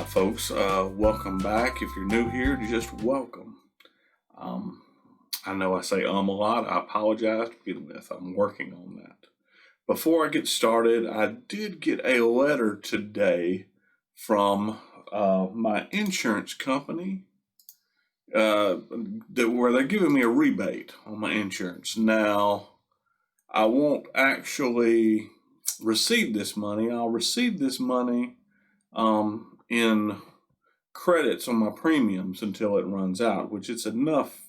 folks, welcome back. If you're new here, just welcome. I know I say a lot. I apologize to begin with. I'm working on that. Before I get started, I did get a letter today from my insurance company where they're giving me a rebate on my insurance. Now, I won't actually receive this money. I'll receive this money in credits on my premiums until it runs out, which is enough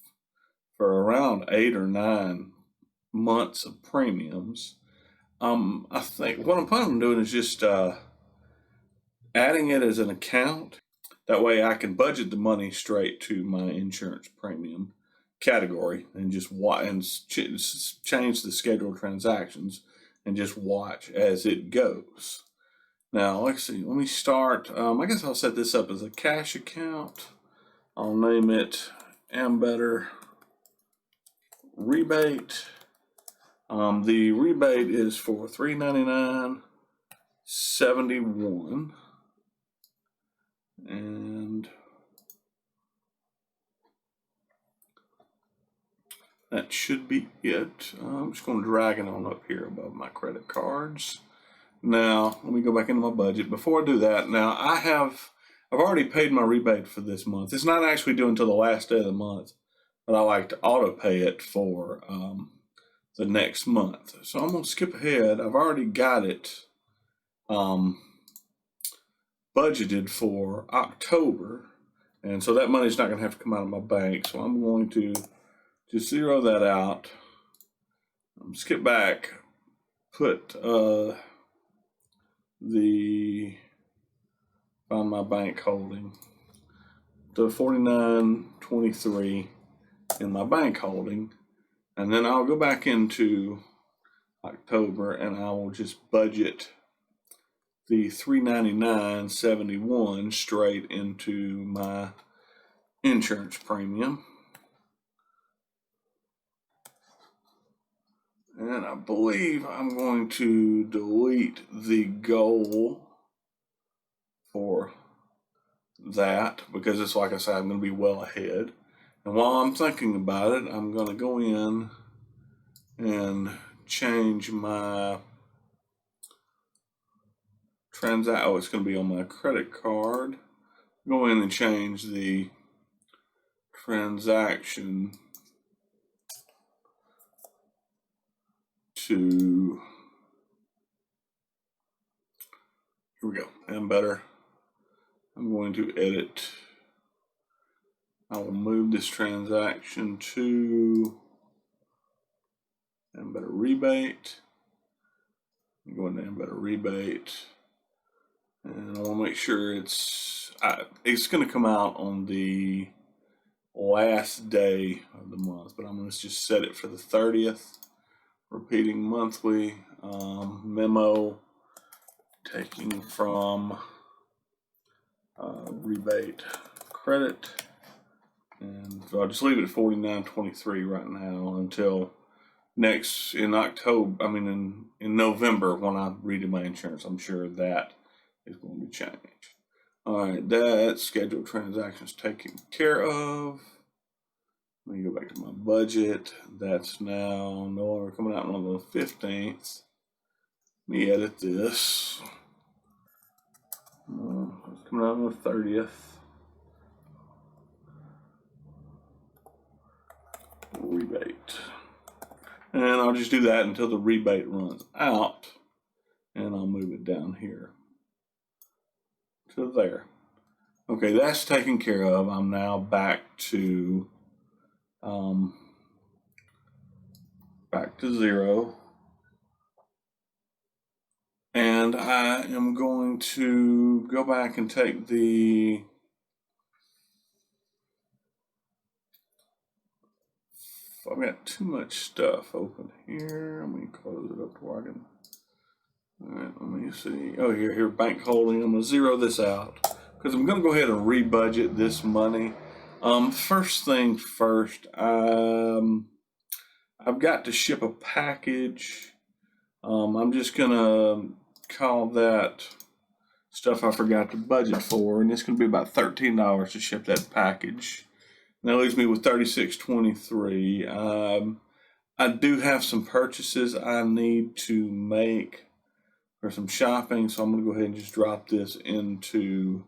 for around 8 or 9 months of premiums. I think what I'm planning on doing is just adding it as an account. That way I can budget the money straight to my insurance premium category and just change the scheduled transactions and just watch as it goes. Now, let's see, let me start. I guess I'll set this up as a cash account. I'll name it Better Rebate. The rebate is for $399.71. And that should be it. I'm just going to drag it on up here above my credit cards. Now, let me go back into my budget. Before I do that, now I've already paid my rebate for this month. It's not actually due until the last day of the month, but I like to auto pay it for the next month. So I'm going to skip ahead. I've already got it budgeted for October, and so that money's not going to have to come out of my bank. So I'm going to just zero that out. Skip back, put find my bank holding, the $49.23 in my bank holding, and then I'll go back into October and I will just budget the $399.71 straight into my insurance premium. And I believe I'm going to delete the goal for that because it's like I said, I'm going to be well ahead. And while I'm thinking about it, I'm going to go in and change my it's going to be on my credit card. Go in and change the transaction to, here we go, Better. I'm going to edit. I will move this transaction to Better Rebate. I'm going to Better Rebate. And I want to make sure it's going to come out on the last day of the month, but I'm going to just set it for the 30th. Repeating monthly, memo taking from rebate credit, and so I'll just leave it at $49.23 right now until in November when I redo my insurance. I'm sure that is going to change. All right, that scheduled transactions taken care of. Let me go back to my budget. That's now no longer coming out on the 15th. Let me edit this. It's coming out on the 30th. Rebate. And I'll just do that until the rebate runs out. And I'll move it down here to there. Okay, that's taken care of. I'm now back to zero, and I am going to go back and take I've got too much stuff open here. Let me close it up to where I can. All right, let me see. Oh, here, bank holding. I'm going to zero this out because I'm going to go ahead and rebudget this money. First thing first, I've got to ship a package. I'm just going to call that stuff I forgot to budget for, and it's going to be about $13 to ship that package. And that leaves me with $36.23. I do have some purchases I need to make for some shopping, so I'm going to go ahead and just drop this into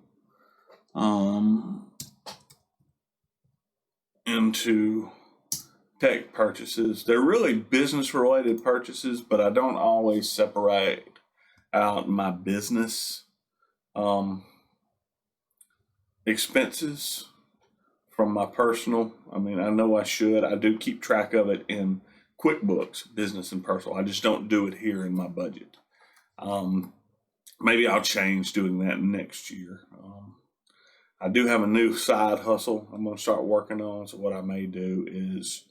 tech purchases. They're really business related purchases, but I don't always separate out my business expenses from my personal. I mean, I know I should. I do keep track of it in QuickBooks, business and personal. I just don't do it here in my budget. Maybe I'll change doing that next year. I do have a new side hustle I'm going to start working on. So what I may do is,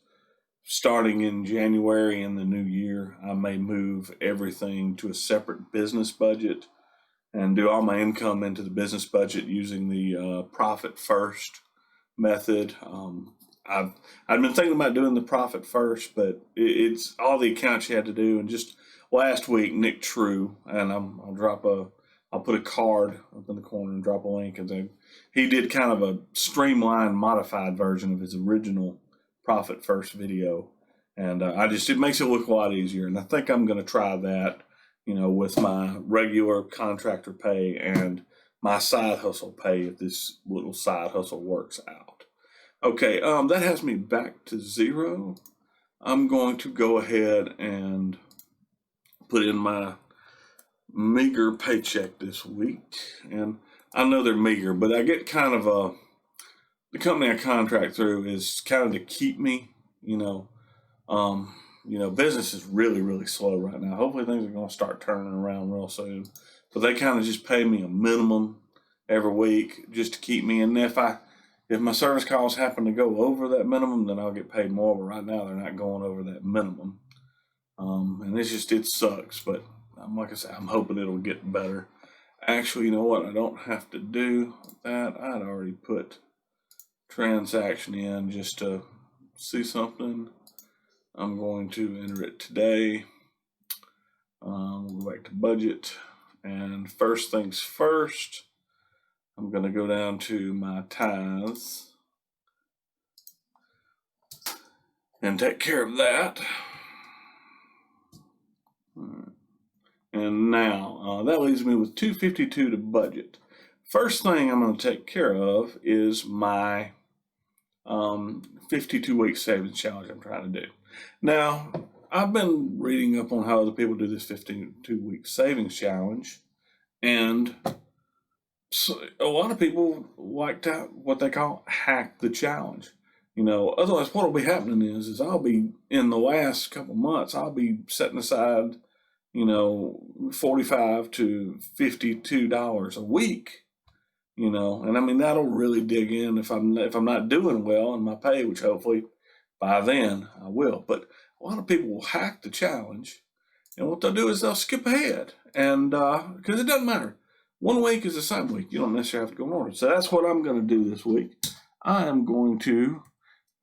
starting in January in the new year, I may move everything to a separate business budget and do all my income into the business budget using the profit first method. I've been thinking about doing the profit first, but it's all the accounts you had to do. And just last week, Nick True, and I'll put a card up in the corner and drop a link, and he did kind of a streamlined, modified version of his original profit first video, and it makes it look a lot easier. And I think I'm going to try that, with my regular contractor pay and my side hustle pay, if this little side hustle works out. Okay, that has me back to zero. I'm going to go ahead and put in my meager paycheck this week, and I know they're meager, but I get kind of the company I contract through is kind of to keep me, business is really, really slow right now. Hopefully things are going to start turning around real soon. But they kind of just pay me a minimum every week just to keep me. And if my service calls happen to go over that minimum, then I'll get paid more. But right now they're not going over that minimum. And it sucks. But like I said, I'm hoping it'll get better. Actually, you know what? I don't have to do that. I'd already put transaction in just to see something. I'm going to enter it today. We'll go back to budget, and first things first, I'm going to go down to my tithes and take care of that. And now that leaves me with $252 to budget. First thing I'm going to take care of is my 52-week savings challenge I'm trying to do. Now, I've been reading up on how other people do this 52-week savings challenge, and so a lot of people like to what they call hack the challenge. Otherwise what will be happening is I'll be, in the last couple months, I'll be setting aside, $45 to $52 a week. And I mean, that'll really dig in if I'm not doing well in my pay, which hopefully by then I will. But a lot of people will hack the challenge, and what they'll do is they'll skip ahead, and because it doesn't matter. 1 week is the same week. You don't necessarily have to go in order. So that's what I'm going to do this week. I am going to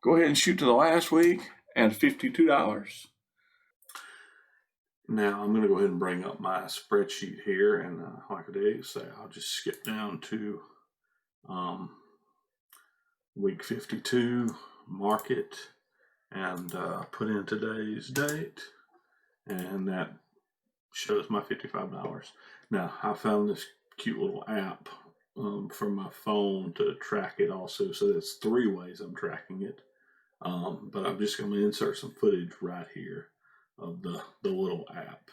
go ahead and shoot to the last week at $52. Now I'm going to go ahead and bring up my spreadsheet here, and like I do say, I'll just skip down to week 52, mark it, and put in today's date, and that shows my $55. Now I found this cute little app from my phone to track it also, so that's 3 ways I'm tracking it. But I'm just going to insert some footage right here of the little app.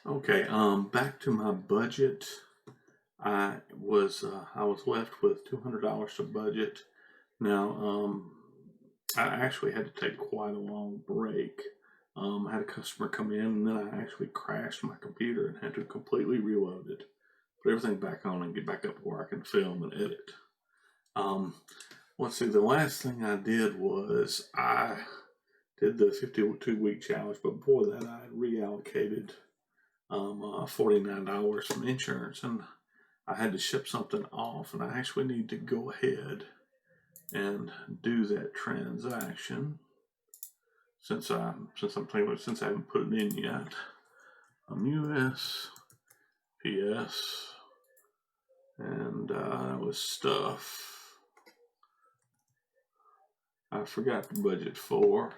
Okay, back to my budget. I was left with $200 to budget. Now, I actually had to take quite a long break. I had a customer come in, and then I actually crashed my computer and had to completely reload it. put everything back on and get back up where I can film and edit. Let's see, the last thing I did was I did the 52-week challenge, but before that I reallocated $49 from insurance, and I had to ship something off, and I actually need to go ahead and do that transaction since I haven't put it in yet. US, PS, and that was stuff I forgot to budget for,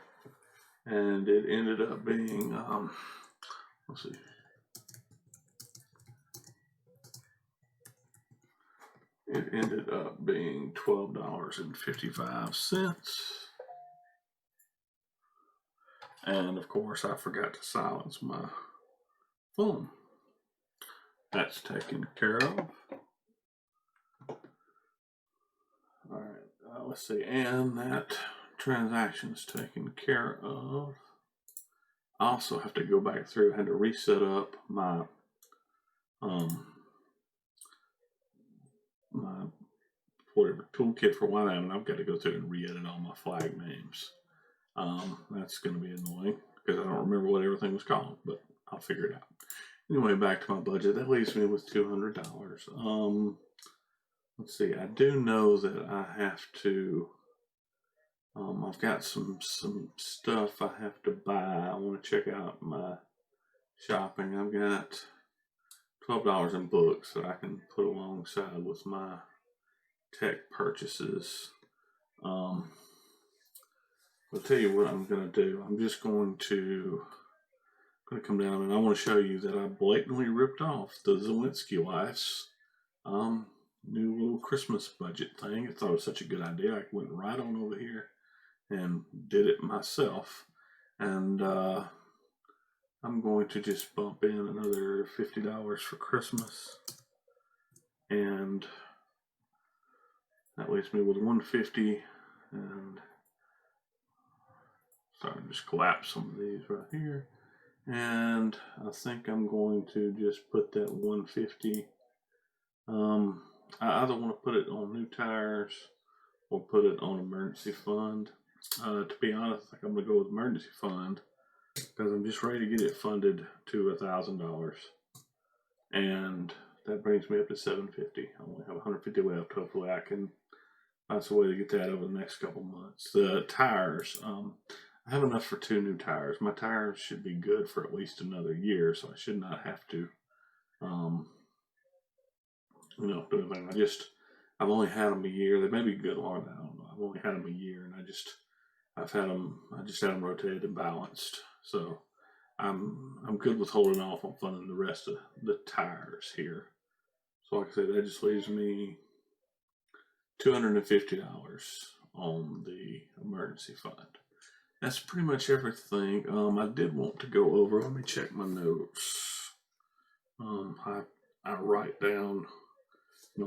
and it ended up being let's see. It ended up being $12.55. And of course, I forgot to silence my phone. That's taken care of. All right, let's see. And that transaction's taken care of. I also have to go back through. I had to reset up my my whatever toolkit for YNAB, and I've got to go through and re-edit all my flag names. That's going to be annoying because I don't remember what everything was called, but I'll figure it out. Anyway, back to my budget. That leaves me with $200. Let's see. I do know that I have to. I've got some stuff I have to buy. I want to check out my shopping. I've got $12 in books that I can put alongside with my tech purchases. I'll tell you what I'm going to do. I'm just going to come down, and I want to show you that I blatantly ripped off the Zelensky wife's new little Christmas budget thing. I thought it was such a good idea. I went right on over here and did it myself. And I'm going to just bump in another $50 for Christmas, and that leaves me with $150. And sorry, just collapse some of these right here. And I think I'm going to just put that $150. I either want to put it on new tires or put it on emergency fund. To be honest, I think I'm going to go with emergency fund because I'm just ready to get it funded to $1,000, and that brings me up to $750. I only have $150 left. Hopefully, I can find some way to get that over the next couple months. The tires, I have enough for 2 new tires. My tires should be good for at least another year, so I should not have to, do anything. I've only had them a year. They may be good longer. I don't know. I've only had them a year, and I just had them rotated and balanced. So I'm good with holding off on funding the rest of the tires here. So like I said, that just leaves me $250 on the emergency fund. That's pretty much everything. I did want to go over. Let me check my notes. I write down.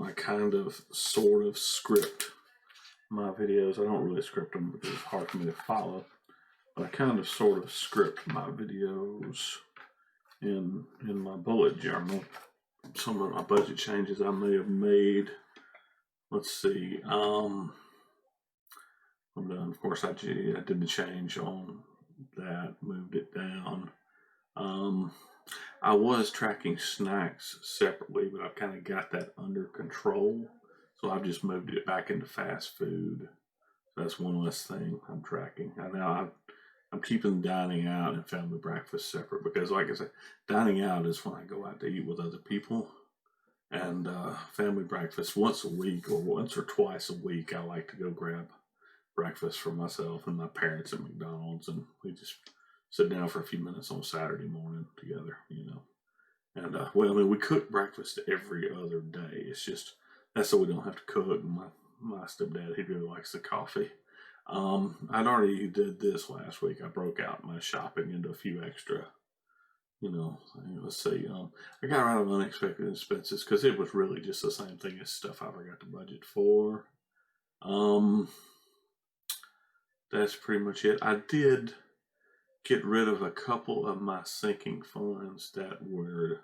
I kind of sort of script my videos. I don't really script them because it's hard for me to follow, but I kind of sort of script my videos in my bullet journal. Some of my budget changes I may have made. Let's see. I'm done. Of course, I did the change on that, moved it down. I was tracking snacks separately, but I've kind of got that under control. So I've just moved it back into fast food. That's one less thing I'm tracking. I'm keeping dining out and family breakfast separate because, like I said, dining out is when I go out to eat with other people. And family breakfast once a week or once or twice a week, I like to go grab breakfast for myself and my parents at McDonald's, and we just sit down for a few minutes on Saturday morning together, And we cook breakfast every other day. It's just that's so we don't have to cook. My stepdad, he really likes the coffee. I'd already did this last week. I broke out my shopping into a few extra. Let's see. I got out of unexpected expenses because it was really just the same thing as stuff I forgot to budget for. That's pretty much it. I did get rid of a couple of my sinking funds that were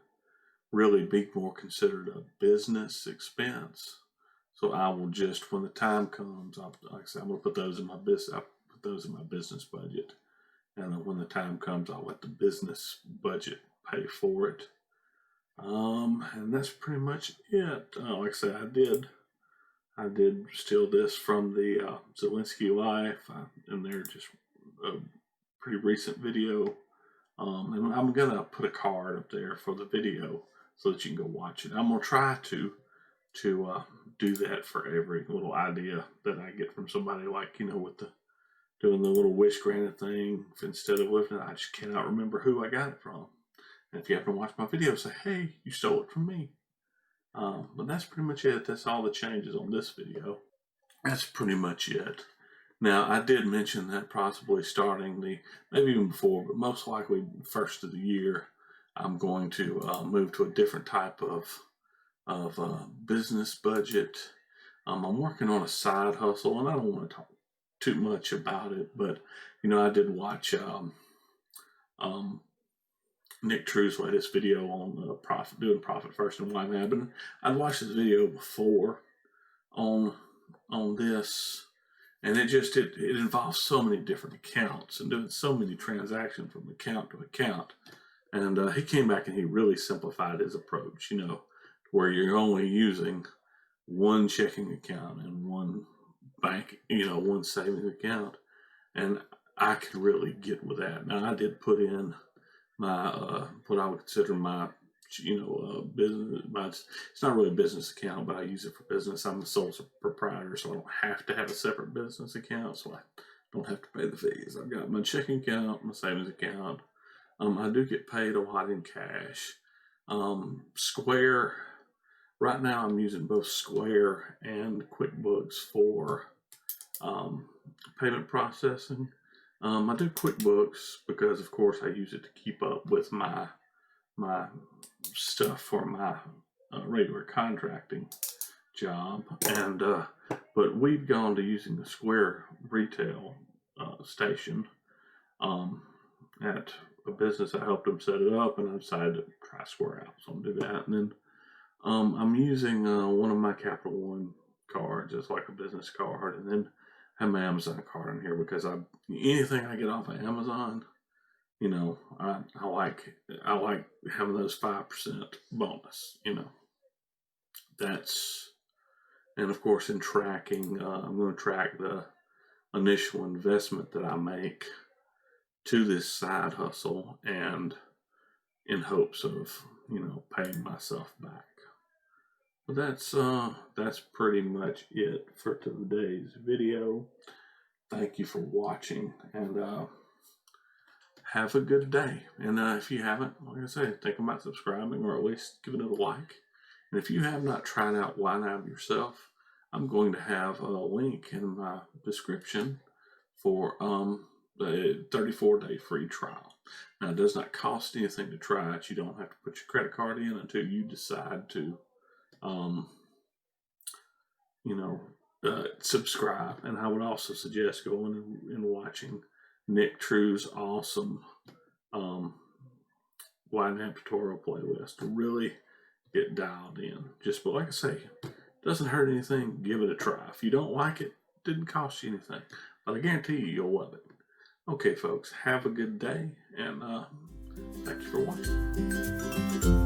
really be more considered a business expense. So I will just, when the time comes, like I said, I'm going to put those in my business. I put those in my business budget, and when the time comes, I'll let the business budget pay for it. And that's pretty much it. Like I said, I did steal this from the Zelensky Life, and they're just a pretty recent video. And I'm gonna put a card up there for the video so that you can go watch it. I'm gonna try to do that for every little idea that I get from somebody, like, with doing the little wish granted thing. Instead of lifting it, I just cannot remember who I got it from. And if you happen to watch my video, say, hey, you stole it from me. But that's pretty much it. That's all the changes on this video. That's pretty much it. Now, I did mention that possibly starting maybe even before, but most likely first of the year, I'm going to move to a different type of business budget. I'm working on a side hustle, and I don't want to talk too much about it, but I did watch Nick True's latest video on doing profit first in YNAB, and I'd watched this video before on this, and it involves so many different accounts and doing so many transactions from account to account. And he came back and he really simplified his approach, where you're only using one checking account and one bank, one savings account. And I could really get with that. Now, I did put in my what I would consider my business. It's not really a business account, but I use it for business. I'm the sole proprietor, so I don't have to have a separate business account, so I don't have to pay the fees. I've got my checking account, my savings account. I do get paid a lot in cash. Square, right now I'm using both Square and QuickBooks for payment processing. I do QuickBooks because, of course, I use it to keep up with my stuff for my regular contracting job, and but we've gone to using the Square retail station at a business. I helped them set it up, and I decided to try Square out, so I'm gonna do that. And then I'm using one of my Capital One cards as like a business card, and then I have my Amazon card in here because anything I get off of Amazon, I like having those 5% bonus. And of course, in tracking, I'm going to track the initial investment that I make to this side hustle, and in hopes of paying myself back. But that's pretty much it for today's video. Thank you for watching, and have a good day. And if you haven't, like I said, think about subscribing, or at least giving it a like. And if you have not tried out YNAB yourself, I'm going to have a link in my description for the 34-day free trial. Now, it does not cost anything to try it. You don't have to put your credit card in until you decide to subscribe. And I would also suggest going and watching Nick True's awesome YNAB tutorial playlist to really get dialed in. But like I say, it doesn't hurt anything. Give it a try. If you don't like it, it didn't cost you anything. But I guarantee you'll love it. Okay, folks, have a good day, and thank you for watching.